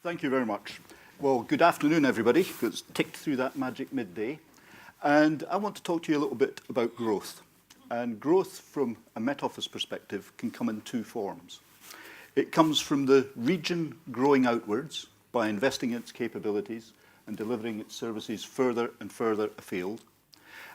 Thank you very much. Well, good afternoon, everybody. It's ticked through that magic midday. And I want to talk to you a little bit about growth. And growth from a Met Office perspective can come in two forms. It comes from the region growing outwards by investing in its capabilities and delivering its services further and further afield.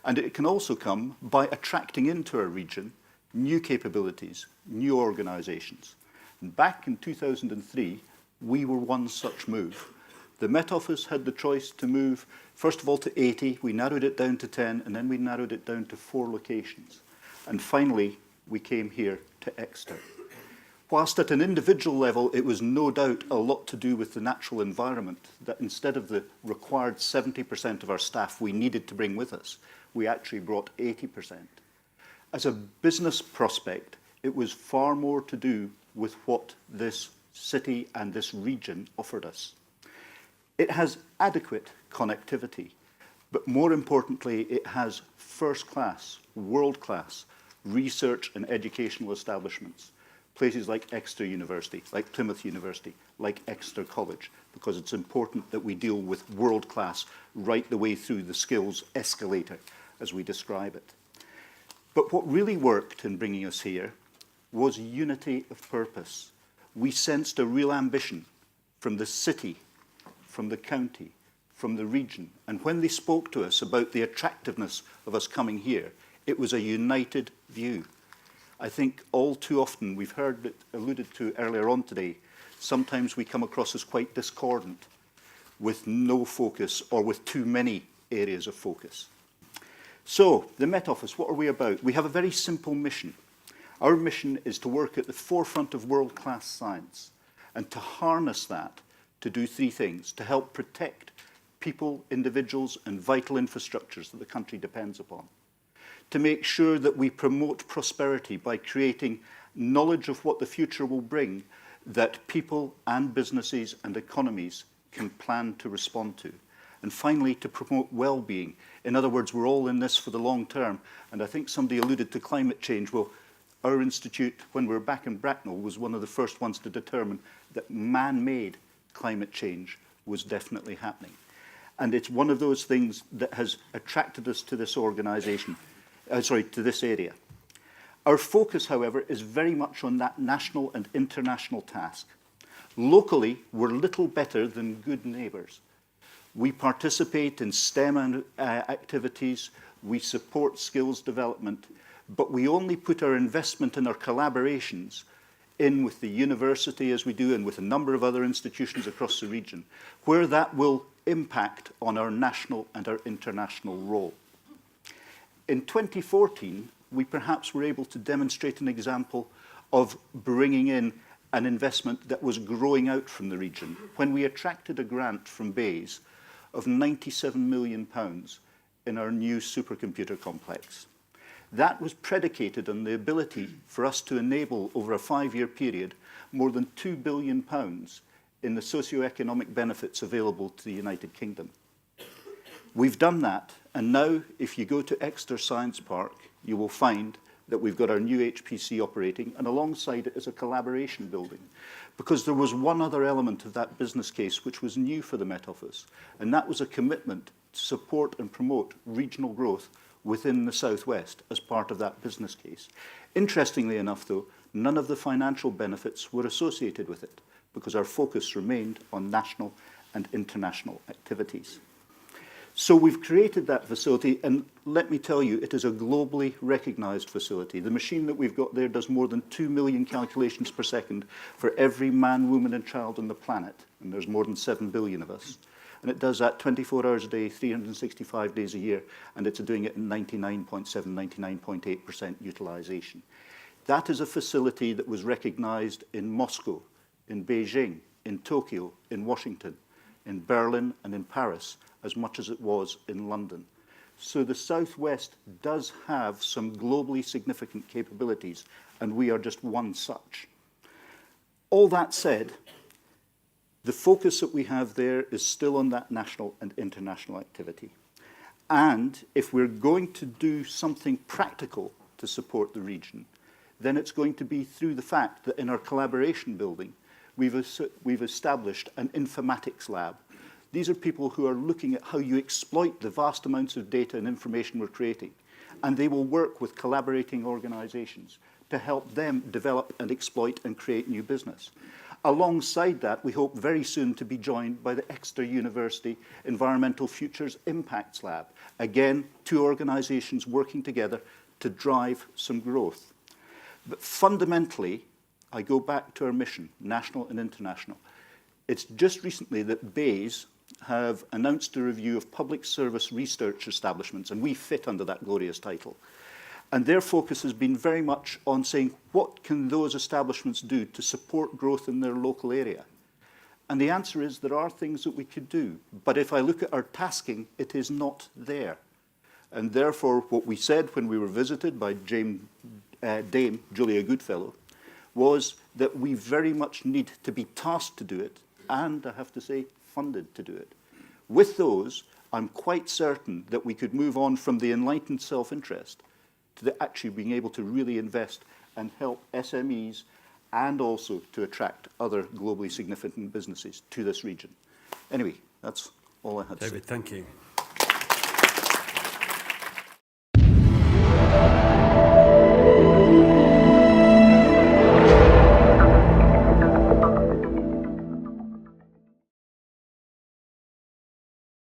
And it can also come by attracting into our region new capabilities, new organisations. And back in 2003, we were one such move. The Met Office had the choice to move, first of all, to 80. We narrowed it down to 10, and then we narrowed it down to 4 locations. And finally, we came here to Exeter. Whilst at an individual level, it was no doubt a lot to do with the natural environment, that instead of the required 70% of our staff we needed to bring with us, we actually brought 80%. As a business prospect, it was far more to do with what this city and this region offered us. It has adequate connectivity, but more importantly, it has first-class, world-class research and educational establishments. Places like Exeter University, like Plymouth University, like Exeter College, because it's important that we deal with world-class right the way through the skills escalator, as we describe it. But what really worked in bringing us here was unity of purpose. We sensed a real ambition from the city, from the county, from the region. And when they spoke to us about the attractiveness of us coming here, it was a united view. I think all too often, we've heard it alluded to earlier on today, sometimes we come across as quite discordant, with no focus or with too many areas of focus. So, the Met Office, what are we about? We have a very simple mission. Our mission is to work at the forefront of world-class science and to harness that to do 3 things: to help protect people, individuals, and vital infrastructures that the country depends upon; to make sure that we promote prosperity by creating knowledge of what the future will bring that people and businesses and economies can plan to respond to; and finally, to promote well-being. In other words, we're all in this for the long term, and I think somebody alluded to climate change. Well, our institute, when we were back in Bracknell, was one of the first ones to determine that man-made climate change was definitely happening. And it's one of those things that has attracted us to this organisation, to this area. Our focus, however, is very much on that national and international task. Locally, we're little better than good neighbours. We participate in STEM activities, we support skills development, but we only put our investment and our collaborations in with the university, as we do, and with a number of other institutions across the region, where that will impact on our national and our international role. In 2014, we perhaps were able to demonstrate an example of bringing in an investment that was growing out from the region when we attracted a grant from Bayes of £97 million in our new supercomputer complex. That was predicated on the ability for us to enable, over a 5-year period, more than £2 billion in the socio-economic benefits available to the United Kingdom. We've done that, and now if you go to Exeter Science Park, you will find that we've got our new HPC operating, and alongside it is a collaboration building. Because there was one other element of that business case which was new for the Met Office, and that was a commitment to support and promote regional growth within the Southwest as part of that business case. Interestingly enough, though, none of the financial benefits were associated with it, because our focus remained on national and international activities. So we've created that facility, and let me tell you, it is a globally recognised facility. The machine that we've got there does more than 2 million calculations per second for every man, woman and child on the planet, and there's more than 7 billion of us. And it does that 24 hours a day, 365 days a year, and it's doing it in 99.7, 99.8% utilisation. That is a facility that was recognised in Moscow, in Beijing, in Tokyo, in Washington, in Berlin and in Paris, as much as it was in London. So the Southwest does have some globally significant capabilities, and we are just one such. All that said, the focus that we have there is still on that national and international activity. And if we're going to do something practical to support the region, then it's going to be through the fact that in our collaboration building, we've established an informatics lab. These are people who are looking at how you exploit the vast amounts of data and information we're creating. And they will work with collaborating organizations to help them develop and exploit and create new business. Alongside that, we hope very soon to be joined by the Exeter University Environmental Futures Impacts Lab. Again, two organizations working together to drive some growth. But fundamentally, I go back to our mission, national and international. It's just recently that BEIS have announced a review of public service research establishments, and we fit under that glorious title. And their focus has been very much on saying, what can those establishments do to support growth in their local area? And the answer is there are things that we could do. But if I look at our tasking, it is not there. And therefore, what we said when we were visited by Dame Julia Goodfellow was that we very much need to be tasked to do it, and I have to say, funded to do it. With those, I'm quite certain that we could move on from the enlightened self-interest to actually being able to really invest and help SMEs and also to attract other globally significant businesses to this region. Anyway, that's all I had to say. David, thank you.